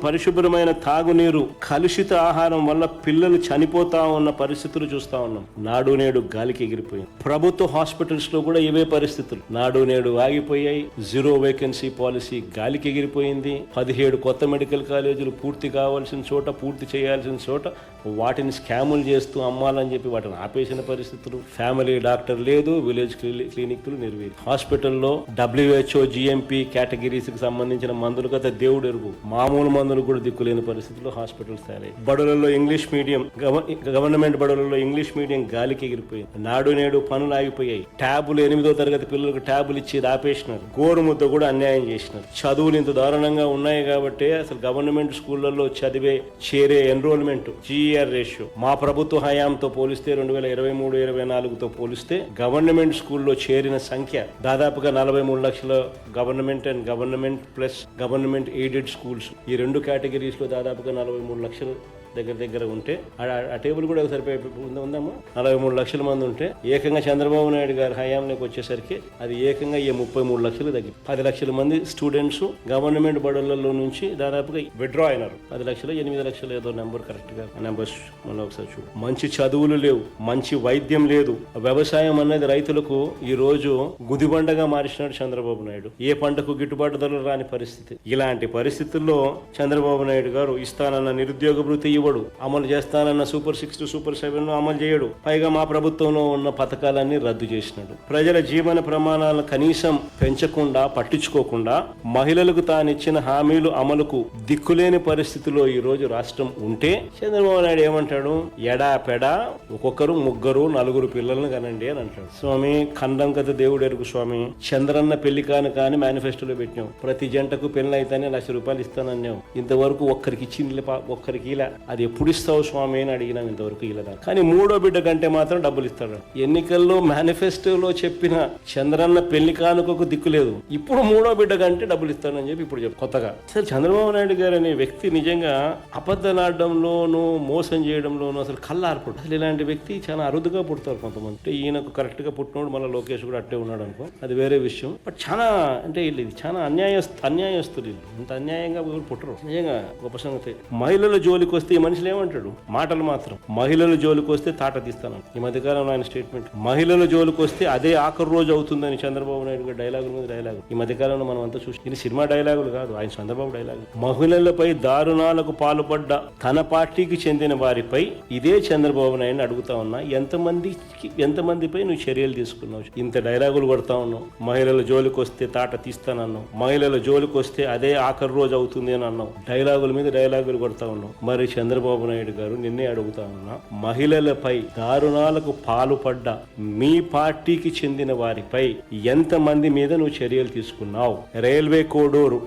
పరిశుభ్రమైన తాగునీరు, కలుషిత ఆహారం వల్ల పిల్లలు చనిపోతా ఉన్న పరిస్థితులు చూస్తా ఉన్నాం. నాడు నేడు గాలికి ఎగిరిపోయింది. ప్రభుత్వ హాస్పిటల్స్ లో కూడా ఇవే పరిస్థితులు. నాడు నేడు ఆగిపోయాయి. 0 వేకెన్సీ పాలసీ గాలికి ఎగిరిపోయింది. 17 కొత్త మెడికల్ కాలేజీలు పూర్తి కావాల్సిన చోట, పూర్తి చేయాల్సిన చోట వాటిని స్కాములు చేస్తూ అమ్మాలని చెప్పి వాటిని ఆపేసి చేసిన పరిస్థితులు. ఫ్యామిలీ డాక్టర్ లేదు, విలేజ్ క్లినిక్లు నిర్వీర్యం. హాస్పిటల్లో WHO GMP కేటగిరీస్ కి సంబంధించిన మందులు కదా దేవుడు ఎరుగు, మామూలు మందులు కూడా దిక్కులేని పరిస్థితుల్లో హాస్పిటల్స్ తయారయ్యాయి. బడులలో ఇంగ్లీష్ మీడియం, గవర్నమెంట్ బడులలో ఇంగ్లీష్ మీడియం గాలికి ఎగిరిపోయింది. నాడు నేడు పనులు ఆగిపోయాయి. ట్యాబులు 8వ తరగతి పిల్లలకు ట్యాబులు ఇచ్చి ఆపేసినారు. గోరుముద్ద కూడా అన్యాయం చేసినారు. చదువులు ఇంత దారుణంగా ఉన్నాయి కాబట్టి అసలు గవర్నమెంట్ స్కూళ్లలో చేరే ఎన్రోల్మెంట్ GER రేషియో మా ప్రభుత్వ హయాంతో పోలిస్తే 2023-24తో పోలిస్తే గవర్నమెంట్ స్కూల్లో చేరిన సంఖ్య దాదాపుగా 43 లక్షల government and government plus government aided schools, ఈ రెండు కేటగిరీస్ లో దాదాపుగా 43 లక్షలు దగ్గర ఉంటే ఆ టేబుల్ కూడా సరిపోయి ఉందమ్మా. 43 లక్షల మంది ఉంటే ఏకంగా చంద్రబాబు నాయుడు గారి హయాంలోకి వచ్చేసరికి అది ఏకంగా 33 లక్షలు తగ్గి 10 లక్షల మంది స్టూడెంట్స్ గవర్నమెంట్ బడులలో నుంచి దాదాపుగా విత్డ్రా అయినారు. 10 లక్షలు 8 లక్షలు ఏదో నెంబర్ కరెక్ట్ గా నెంబర్స్ మనం ఒకసారి చూడు. మంచి చదువులు లేవు, మంచి వైద్యం లేదు. వ్యవసాయం అనేది రైతులకు ఈ రోజు గుదిబండగా మార్చినాడు చంద్రబాబు నాయుడు. ఏ పంటకు గిట్టుబాటు ధరలు రాని పరిస్థితి. ఇలాంటి పరిస్థితుల్లో చంద్రబాబు నాయుడు గారు ఇస్తానన్న నిరుద్యోగ భృతి అమలు చేస్తానన్న Super 6 Super 7 అమలు చేయడు. పైగా మా ప్రభుత్వంలో ఉన్న పథకాలన్నీ రద్దు చేసినాడు. ప్రజల జీవన ప్రమాణాలను కనీసం పెంచకుండా పట్టించుకోకుండా మహిళలకు తానిచ్చిన హామీలు అమలుకు దిక్కులేని పరిస్థితిలో ఈ రోజు రాష్ట్రం ఉంటే చంద్రబాబు నాయుడు ఏమంటాడు? ఎడా పెడా ఒక్కొక్కరు 3 4 పిల్లలను కనండి అని అంటాడు. స్వామి ఖండం కథ దేవుడు ఎరుగు స్వామి. చంద్రన్న పెళ్లి కానీ మేనిఫెస్టోలో పెట్టినాం. ప్రతి జంటకు పెళ్లి అయితేనే ₹1,00,000 ఇస్తానన్నాం. ఇంతవరకు ఒక్కరికి ఇచ్చింది, ఒక్కరికి ఇలా. అది ఎప్పుడు ఇస్తావు స్వామి అని అడిగినాం. ఇంతవరకు ఇలా. కానీ 3వ బిడ్డ కంటే మాత్రం డబ్బులు ఇస్తాడు. ఎన్నికల్లో మేనిఫెస్టోలో చెప్పిన చంద్రన్న పెళ్లి కానుకకు దిక్కు లేదు. ఇప్పుడు 3వ బిడ్డ కంటే డబ్బులు ఇస్తానని చెప్పి ఇప్పుడు కొత్తగా. అసలు చంద్రబాబు నాయుడు గారు అనే వ్యక్తి నిజంగా అబద్ధనాడడంలోనూ మోసం చేయడంలోనూ అసలు కళ్ళార్పడు. అసలు ఇలాంటి వ్యక్తి చాలా అరుదుగా పుడతారు కొంతమంది. అంటే ఈయనకు కరెక్ట్ గా పుట్టినోడు మళ్ళీ లోకేష్ కూడా అట్టే ఉన్నాడు అనుకో, అది వేరే విషయం. బట్ చాలా అంటే ఇది చాలా అన్యాయస్తులు. ఇంత అన్యాయంగా పుట్టరు. నిజంగా గొప్ప సంగతి. మహిళల జోలికి వస్తే మనుషులు ఏమంటాడు? మాటలు మాత్రం. మహిళల జోలికి వస్తే తాట తీస్తాను ఈ మధ్యకాలంలో ఆయన స్టేట్మెంట్. మహిళల జోలికి వస్తే అదే ఆఖరి రోజు అవుతుందని చంద్రబాబు నాయుడు గారు డైలాగుల మీద డైలాగు ఈ మధ్యకాలంలో మనం అంతా చూసి. ఇది సినిమా డైలాగులు కాదు, ఆయన చంద్రబాబు డైలాగు. మహిళలపై దారుణాలకు పాల్పడ్డ తన పార్టీకి చెందిన వారిపై ఇదే చంద్రబాబు నాయుడు అడుగుతా ఉన్నా, ఎంతమందిపై నువ్వు చర్యలు తీసుకున్నావు? ఇంత డైలాగులు కొడతా ఉన్నావు. మహిళల జోలికి వస్తే తాట తీస్తానన్నావు. మహిళల జోలికి వస్తే అదే ఆఖరి రోజు అవుతుంది అని అన్నావు. డైలాగుల మీద డైలాగులు కొడతా ఉన్నావు. మరి చంద్రబాబు నాయుడు గారు నిన్నే అడుగుతా ఉన్నా, మహిళలపై దారుణాలకు పాల్పడ్డ మీ పార్టీకి చెందిన వారిపై ఎంతమంది మీద నువ్వు చర్యలు తీసుకున్నావు? రైల్వే కోడూరు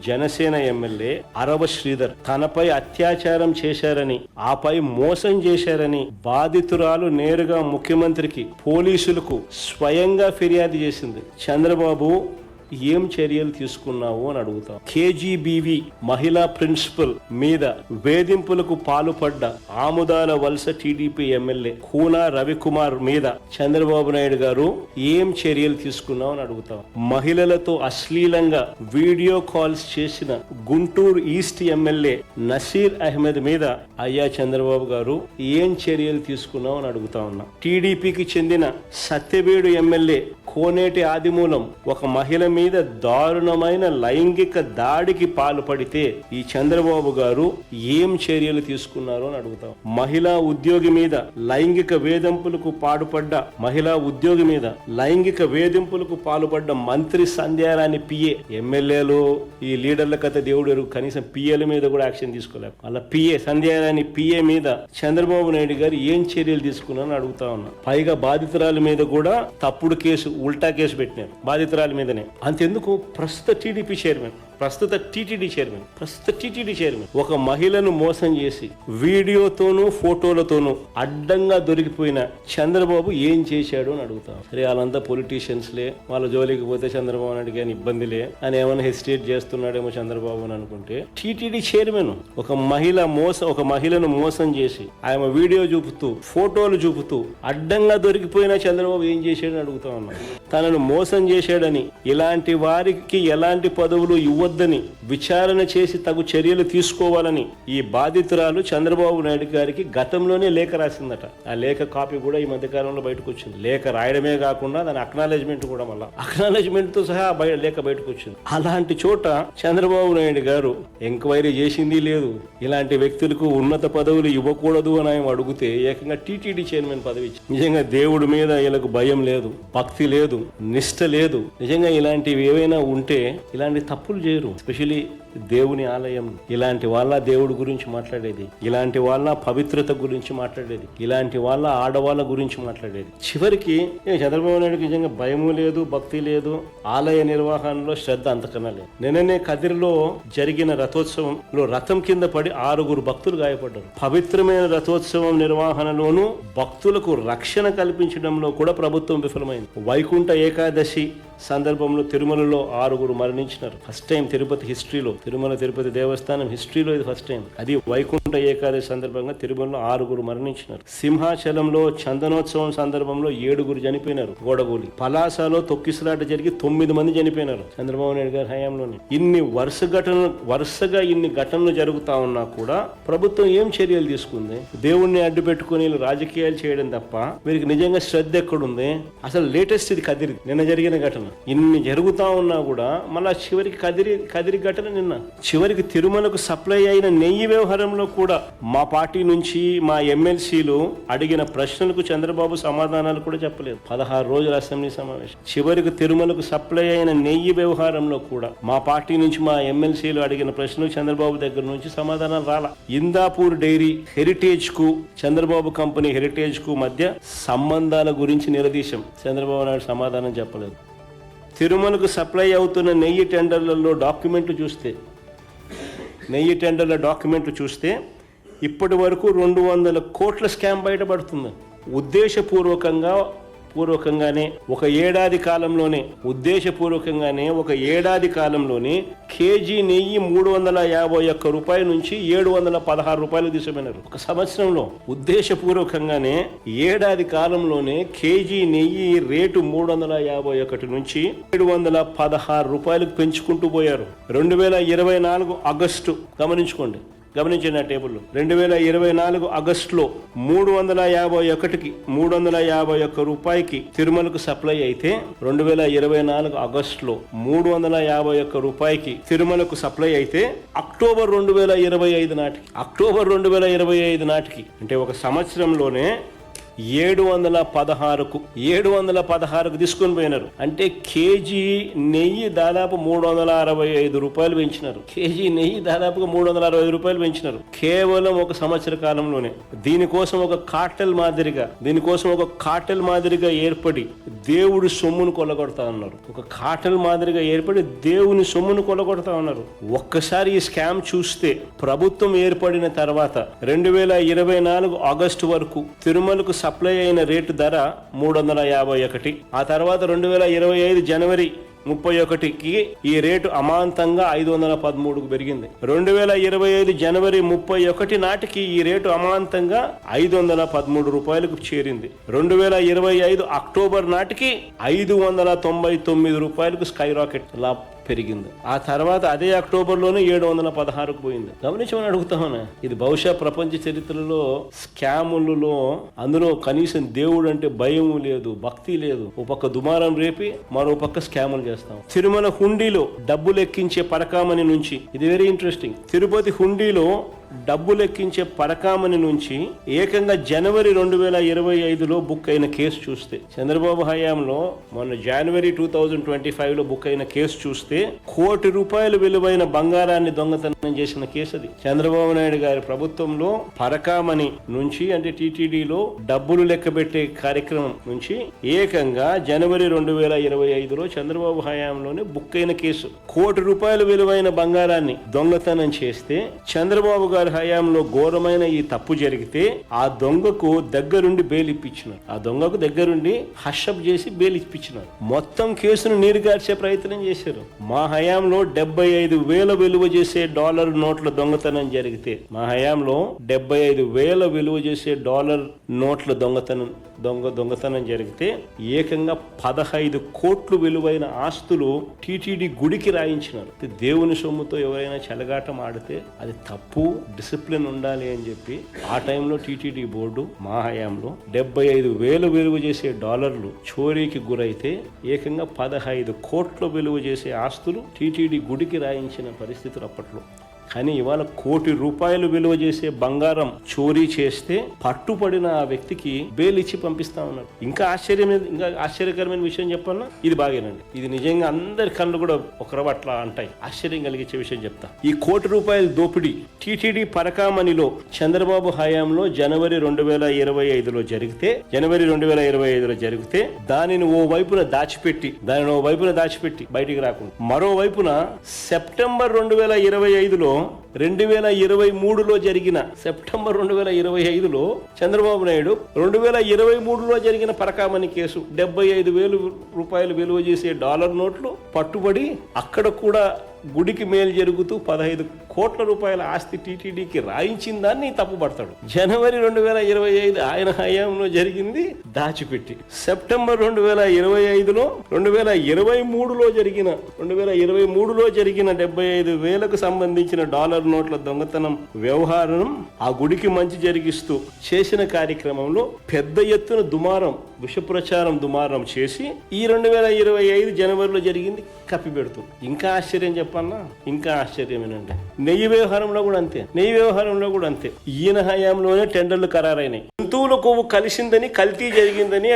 జనసేన ఎమ్మెల్యే అరవ శ్రీధర్ తనపై అత్యాచారం చేశారని, ఆపై మోసం చేశారని బాధితురాలు నేరుగా ముఖ్యమంత్రికి, పోలీసులకు స్వయంగా ఫిర్యాదు చేసింది. చంద్రబాబు ఏం చర్యలు తీసుకున్నావు అని అడుగుతాం. KGBV మహిళా ప్రిన్సిపల్ మీద వేధింపులకు పాల్పడ్డ ఆముదాల వలస TDP ఎమ్మెల్యే కూనా రవికుమార్ మీద చంద్రబాబు నాయుడు గారు ఏం చర్యలు తీసుకున్నావు అని అడుగుతాం. మహిళలతో అశ్లీలంగా వీడియో కాల్స్ చేసిన గుంటూరు ఈస్ట్ ఎమ్మెల్యే నసీర్ అహ్మద్ మీద అయ్యా చంద్రబాబు గారు ఏం చర్యలు తీసుకున్నావు అని అడుగుతా ఉన్నా. TDPకి చెందిన సత్యవేడు ఎమ్మెల్యే కోనేటి ఆదిమూలం ఒక మహిళ మీద దారుణమైన లైంగిక దాడికి పాల్పడితే ఈ చంద్రబాబు గారు ఏం చర్యలు తీసుకున్నారు అని అడుగుతాం. మహిళా ఉద్యోగి మీద లైంగిక వేధింపులకు పాల్పడ్డ మంత్రి సంధ్యారాణి PA, ఎమ్మెల్యేలు ఈ లీడర్ల కథ దేవుడు కనీసం PAల మీద కూడా యాక్షన్ తీసుకోలేక అలా సంధ్యారాణి PA మీద చంద్రబాబు నాయుడు గారు ఏం చర్యలు తీసుకున్నారని అడుగుతా ఉన్నా. పైగా బాధితురాల మీద కూడా తప్పుడు కేసు, ఉల్టా కేసు పెట్టినారు బాధితురాల మీదనే. అంతెందుకు ప్రస్తుత TDP చైర్మన్, ప్రస్తుత TTD చైర్మన్ ఒక మహిళను మోసం చేసి వీడియోతోనూ ఫోటోలతోనూ అడ్డంగా దొరికిపోయిన చంద్రబాబు ఏం చేశాడు అని అడుగుతాం. సరే వాళ్ళంతా పొలిటీషియన్స్లే, వాళ్ళ జోలికి పోతే చంద్రబాబు నాయుడు కానీ ఇబ్బందిలే అని ఏమైనా హెసిటేట్ చేస్తున్నాడేమో చంద్రబాబు అని అనుకుంటే, TTD చైర్మన్ ఒక మహిళను మోసం చేసి ఆమె వీడియో చూపుతూ ఫోటోలు చూపుతూ అడ్డంగా దొరికిపోయిన చంద్రబాబు ఏం చేశాడని అడుగుతా ఉన్నాం. తనను మోసం చేశాడని, ఇలాంటి వారికి ఎలాంటి పదవులు చేయవద్దని విచారణ చేసి తగు చర్యలు తీసుకోవాలని ఈ బాధితురాలు చంద్రబాబు నాయుడు గారికి గతంలోనే లేఖ రాసిందట. ఆ లేఖ కాపీ కూడా ఈ మధ్య కాలంలో బయటకు వచ్చింది. లేఖ రాయడమే కాకుండా దాని అక్నాలెడ్జ్మెంట్ కూడా మళ్ళీ అక్నాలెడ్జ్మెంట్ తో సహా లేఖ బయటకు వచ్చింది. అలాంటి చోట చంద్రబాబు నాయుడు గారు ఎంక్వైరీ చేసింది లేదు. ఇలాంటి వ్యక్తులకు ఉన్నత పదవులు ఇవ్వకూడదు అని ఆయన అడిగితే ఏకంగా టీటీడీ చైర్మన్ పదవి ఇచ్చి, నిజంగా దేవుడి మీద వీళ్ళకు భయం లేదు, భక్తి లేదు, నిష్ట లేదు. నిజంగా ఇలాంటివి ఏవైనా ఉంటే ఇలాంటి తప్పులు చేయరు. ఎస్పెషలీ దేవుని ఆలయం, ఇలాంటి వాళ్ళ దేవుడి గురించి మాట్లాడేది, ఇలాంటి వాళ్ళ పవిత్రత గురించి మాట్లాడేది, ఇలాంటి వాళ్ళ ఆడవాళ్ళ గురించి మాట్లాడేది. చివరికి చంద్రబాబు నాయుడుకి నిజంగా భయము లేదు, భక్తి లేదు, ఆలయ నిర్వహణలో శ్రద్ధ అంతకన్నా లేదు. నిన్ననే కదిరిలో జరిగిన రథోత్సవంలో రథం కింద పడి 6 భక్తులు గాయపడ్డారు. పవిత్రమైన రథోత్సవం నిర్వహణలోనూ భక్తులకు రక్షణ కల్పించడంలో కూడా ప్రభుత్వం విఫలమైంది. వైకుంఠ ఏకాదశి సందర్భంలో తిరుమలలో 6 మరణించినారు. ఫస్ట్ టైం తిరుపతి హిస్టరీలో, తిరుమల తిరుపతి దేవస్థానం హిస్టరీలో ఇది ఫస్ట్ టైం. అది వైకుంఠ ఏకాదశి సందర్భంగా తిరుమలలో 6 మరణించినారు. సింహాచలంలో చందనోత్సవం సందర్భంలో 7 చనిపోయినారు గోడగూలి. పలాసలో తొక్కిసలాట జరిగి 9 మంది చనిపోయినారు చంద్రబాబు నాయుడు గారి హయాంలోనే. వరుసగా ఇన్ని ఘటనలు జరుగుతా ఉన్నా కూడా ప్రభుత్వం ఏం చర్యలు తీసుకుంది? దేవుణ్ణి అడ్డు పెట్టుకుని రాజకీయాలు చేయడం తప్ప వీరికి నిజంగా శ్రద్ధ ఎక్కడుంది? అసలు లేటెస్ట్ ఇది కదిరి నిన్న జరిగిన ఘటన. ఇన్ని జరుగుతా ఉన్నా కూడా మళ్ళా చివరికి కదిరి ఘటన నిన్న. చివరికి తిరుమలకు సప్లై అయిన నెయ్యి వ్యవహారంలో కూడా మా పార్టీ నుంచి మా ఎమ్మెల్సీలు అడిగిన ప్రశ్నలకు చంద్రబాబు సమాధానాలు కూడా చెప్పలేదు. 16 రోజుల అసెంబ్లీ సమావేశం. చివరికి తిరుమలకు సప్లై అయిన నెయ్యి వ్యవహారంలో కూడా మా పార్టీ నుంచి మా ఎమ్మెల్సీలు అడిగిన ప్రశ్నలకు చంద్రబాబు దగ్గర నుంచి సమాధానాలు రాలా. ఇందాపూర్ డైరీ హెరిటేజ్ కు, చంద్రబాబు కంపెనీ హెరిటేజ్ కు మధ్య సంబంధాల గురించి నిలదీశాం. చంద్రబాబు నాయుడు సమాధానం చెప్పలేదు. తిరుమలకు సప్లై అవుతున్న నెయ్యి టెండర్లలో డాక్యుమెంట్లు చూస్తే ఇప్పటి వరకు 200 కోట్ల స్కామ్ బయటపడుతుంది. ఉద్దేశపూర్వకంగానే ఒక ఏడాది కాలంలోనే కేజీ నెయ్యి 351 రూపాయల నుంచి 716 రూపాయలు తీసుకుపోయినారు. ఒక సంవత్సరంలో ఉద్దేశపూర్వకంగానే ఏడాది కాలంలోనే కేజీ నెయ్యి రేటు 351 నుంచి 716 రూపాయలకు పెంచుకుంటూ పోయారు. 2024 ఆగస్టు గమనించండి ఆ టేబుల్లో. 2024 ఆగస్టులో 351 రూపాయికి తిరుమలకు సప్లై అయితే 2024 ఆగస్టులో 351 రూపాయికి తిరుమలకు సప్లై అయితే అక్టోబర్ 2025 నాటికి అంటే ఒక సంవత్సరంలోనే 716కు తీసుకొని పోయినారు. అంటే కేజీ నెయ్యి దాదాపు 365 రూపాయలు పెంచినారు. కేజీ నెయ్యి దాదాపుగా 365 రూపాయలు పెంచినారు కేవలం ఒక సంవత్సర కాలంలోనే. దీనికోసం ఒక కార్టెల్ మాదిరిగా ఏర్పడి దేవుడి సొమ్మును కొల్లగొడతా ఉన్నారు. ఒక్కసారి ఈ స్కామ్ చూస్తే ప్రభుత్వం ఏర్పడిన తర్వాత 2024 ఆగస్టు వరకు తిరుమలకు సప్లై అయిన రేటు ధర 351. ఆ తర్వాత 2025 జనవరి 31కి ఈ రేటు అమాంతంగా 513కు పెరిగింది. 2025 జనవరి 31 నాటికి ఈ రేటు అమాంతంగా 513 రూపాయలకు చేరింది. 2025 అక్టోబర్ నాటికి 599 రూపాయలకు స్కై రాకెట్ లా పెరిగింది. ఆ తర్వాత అదే అక్టోబర్లోనే 716కు పోయింది. గమనించమని అడుగుతామన్నా. ఇది బహుశా ప్రపంచ చరిత్రలో స్కాములలో అందులో కనీసం దేవుడు అంటే భయం లేదు, భక్తి లేదు. ఓ పక్క దుమారం రేపి మరో పక్క స్కాములు చేస్తాం. తిరుమల హుండీలో డబ్బులు ఎక్కించే పరకామణి నుంచి, ఇది వెరీ ఇంట్రెస్టింగ్, తిరుపతి హుండీలో డబ్బులు ఎక్కించే పరకామణి నుంచి ఏకంగా జనవరి 2025లో బుక్ అయిన కేసు చూస్తే, చంద్రబాబు హయాంలో మొన్న జనవరి 2025లో బుక్ అయిన కేసు చూస్తే ₹1 కోటి విలువైన బంగారాన్ని దొంగతనం చేసిన కేసు అది. చంద్రబాబు నాయుడు గారి ప్రభుత్వంలో పరకామణి నుంచి అంటే టీటీడీలో డబ్బులు లెక్కబెట్టే కార్యక్రమం నుంచి ఏకంగా జనవరి 2025లో చంద్రబాబు హయాంలోనే బుక్ అయిన కేసు. ₹1 కోటి విలువైన బంగారాన్ని దొంగతనం చేస్తే చంద్రబాబు గారు గారి హయాంలో ఘోరమైన ఈ తప్పు జరిగితే ఆ దొంగకు దగ్గరుండి బెయిల్ ఇప్పించినారు. ఆ దొంగకు దగ్గరుండి హషప్ చేసి బెయిల్ ఇప్పించినారు. మొత్తం కేసును నీరుగార్చే ప్రయత్నం చేశారు. మా హయాంలో 75,000 విలువ చేసే డాలర్ నోట్ల దొంగతనం జరిగితే, మా హయాంలో 75,000 విలువ చేసే డాలర్ నోట్ల దొంగతనం జరిగితే ఏకంగా 15 కోట్లు విలువైన ఆస్తులు టీటీడీ గుడికి రాయించినారు. దేవుని సొమ్ముతో ఎవరైనా చెలగాటం ఆడితే అది తప్పు, డిసిప్లిన్ ఉండాలి అని చెప్పి ఆ టైంలో టీటీడీ బోర్డు మా హయాంలో 75,000 విలువ చేసే డాలర్లు చోరీకి గురైతే ఏకంగా 15 కోట్ల విలువ చేసే ఆస్తులు టీటీడీ గుడికి రాయించిన పరిస్థితులు అప్పట్లో. కానీ ఇవాళ 1 కోటి రూపాయలు విలువ చేసే బంగారం చోరీ చేస్తే పట్టుపడిన ఆ వ్యక్తికి బెయిల్ ఇచ్చి పంపిస్తా ఉన్నారు. ఇంకా ఆశ్చర్యకరమైన విషయం చెప్పాలన్నా ఇది బాగేనండి. ఇది నిజంగా అందరి కళ్ళు కూడా ఒకరవ అట్లా అంటాయి. ఆశ్చర్యం కలిగించే విషయం చెప్తా. ఈ 1 కోటి రూపాయల దోపిడీ టీటీడీ పరకామణిలో చంద్రబాబు హయాంలో జనవరి 2025లో జరిగితే దానిని ఓ వైపున దాచిపెట్టి బయటికి రాకుండా మరోవైపున సెప్టెంబర్ 2025లో 2023లో జరిగిన సెప్టెంబర్ 2025లో చంద్రబాబు నాయుడు 2023లో జరిగిన పరకామణి కేసు 75,000 రూపాయలు విలువ చేసే డాలర్ నోట్లు పట్టుబడి అక్కడ కూడా గుడికి మేలు జరుగుతూ 15 కోట్ల రూపాయల ఆస్తి టీటీడీకి రాయించిన దాన్ని తప్పుపడతాడు. జనవరి 2025 ఆయన హయాంలో జరిగింది దాచిపెట్టి, సెప్టెంబర్ 2025లో 2023లో జరిగిన 75,000కు సంబంధించిన డాలర్ నోట్ల దొంగతనం వ్యవహారం ఆ గుడికి మంచి జరిగిస్తూ చేసిన కార్యక్రమంలో పెద్ద ఎత్తున విషప్రచారం దుమారం చేసి ఈ 2025 జనవరిలో జరిగింది కప్పిపెడుతూ. ఇంకా ఆశ్చర్యం చెప్పన్నా, ఇంకా ఆశ్చర్యమేనండి. నెయ్యి వ్యవహారంలో కూడా అంతే. ఈయన హయాంలోనే టెండర్లు ఖరారైనాయి. జంతువుల కొవ్వు కలిసిందని, కల్తీ జరిగిందని,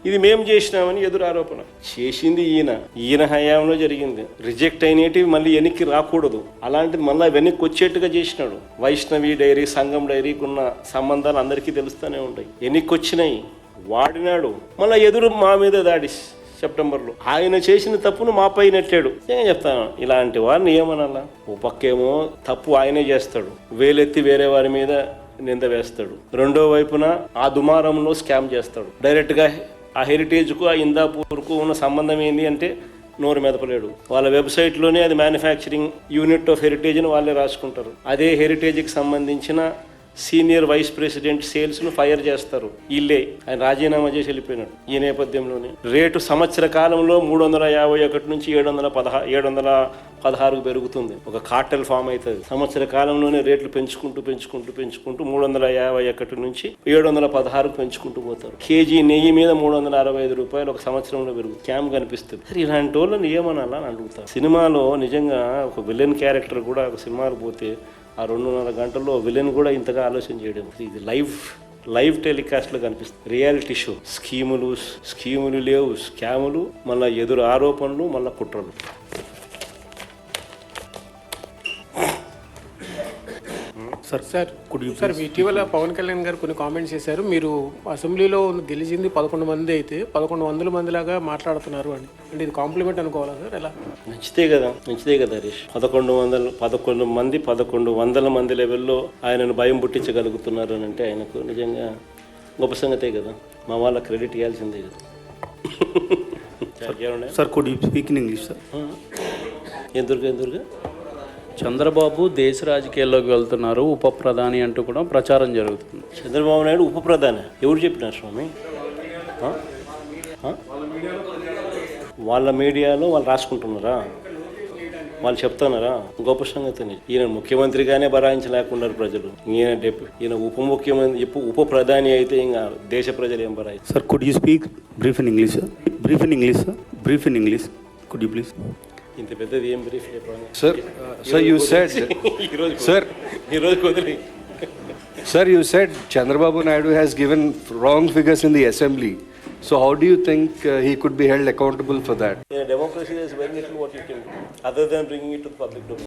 ఇది మేం చేసినామని ఎదురు ఆరోపణ చేసింది ఈయన హయాంలో జరిగింది. రిజెక్ట్ అయినవి మళ్ళీ వెనక్కి రాకూడదు, అలాంటిది మళ్ళీ వెనక్కి వచ్చేట్టుగా చేసినాడు. వైష్ణవి డైరీ, సంఘం డైరీకి ఉన్న సంబంధాలు అందరికీ తెలుస్తూనే ఉంటాయి. వెనక్కి వచ్చినాయి, వాడినాడు, మళ్ళీ ఎదురు మా మీద దాడి. సెప్టెంబర్లో ఆయన చేసిన తప్పును మాపై నెట్టాడు. ఏం చెప్తాను, ఇలాంటి వారిని ఏమనాలా? ఓ పక్కేమో తప్పు ఆయనే చేస్తాడు, వేలెత్తి వేరే వారి మీద నింద వేస్తాడు. రెండో వైపున ఆ దుమారంలో స్కామ్ చేస్తాడు. డైరెక్ట్గా ఆ హెరిటేజ్కు, ఆ ఇందాపూర్కు ఉన్న సంబంధం ఏంటి అంటే నోరు మెదపలేడు. వాళ్ళ వెబ్సైట్లోనే అది మ్యానుఫ్యాక్చరింగ్ యూనిట్ ఆఫ్ హెరిటేజ్ అని వాళ్ళే రాసుకుంటారు. అదే హెరిటేజ్కి సంబంధించిన సీనియర్ వైస్ ప్రెసిడెంట్ సేల్స్ను ఫైర్ చేస్తారు. ఆయన రాజీనామా చేసి వెళ్ళిపోయినాడు. ఈ నేపథ్యంలోనే రేటు సంవత్సర కాలంలో 351 నుంచి 716కు పెరుగుతుంది. ఒక కార్టెల్ ఫామ్ అవుతుంది. సంవత్సర కాలంలోనే రేట్లు పెంచుకుంటూ 351 నుంచి 716కు పెంచుకుంటూ పోతారు. కేజీ నెయ్యి మీద 365 రూపాయలు ఒక సంవత్సరంలో పెరుగుతుంది. క్యామ్ కనిపిస్తుంది. ఇలాంటి వాళ్ళని ఏమనాలా అని అడుగుతారు. సినిమాలో నిజంగా ఒక విలన్ క్యారెక్టర్ కూడా ఒక సినిమాకు పోతే ఆ 2.5 గంటల్లో విలన్ కూడా ఇంతగా ఆలోచన చేయడం. ఇది లైవ్ టెలికాస్ట్లో కనిపిస్తుంది. Reality show. స్కీములు లేవు, స్కాములు, మళ్ళీ ఎదురు ఆరోపణలు, మళ్ళీ కుట్రలు. సార్ ఇటీవల పవన్ కళ్యాణ్ గారు కొన్ని కామెంట్స్ చేశారు. మీరు అసెంబ్లీలో గెలిచింది 11 మంది అయితే 1100 మందిలాగా మాట్లాడుతున్నారు అని. అంటే ఇది కాంప్లిమెంట్ అనుకోవాలా సార్? ఎలా? మంచిదే కదా హరీష్. 1100 మంది లెవెల్లో ఆయనను భయం పుట్టించగలుగుతున్నారు అని అంటే ఆయనకు నిజంగా గొప్ప సంగతే కదా. మా వాళ్ళ క్రెడిట్ ఇవ్వాల్సిందే కదా. Sir could you speak in English sir? ఎందుకు చంద్రబాబు దేశ రాజకీయాల్లోకి వెళ్తున్నారు, ఉప ప్రధాని అంటూ కూడా ప్రచారం జరుగుతుంది. చంద్రబాబు నాయుడు ఉప ప్రధాని ఎవరు చెప్పినారు స్వామి? వాళ్ళ మీడియాలో వాళ్ళు రాసుకుంటున్నారా? వాళ్ళు చెప్తున్నారా? గొప్ప సంగతి. ఈయన ముఖ్యమంత్రిగానే బరాయించలేకున్నారు ప్రజలు. ఈయన ఉప ప్రధాని అయితే ఇంకా దేశ ప్రజలు ఏం బరాయి. Sir could you speak brief in English sir? Brief in English could you please? ఇంత పెద్దది ఏం బ్రీఫ్ చెప్పాలి sir? You said Sir, you said Chandrababu Naidu has given wrong figures in the assembly. So how do you think he could be held accountable for that? In a democracy, there is very little what you can do other than bringing it to the public domain.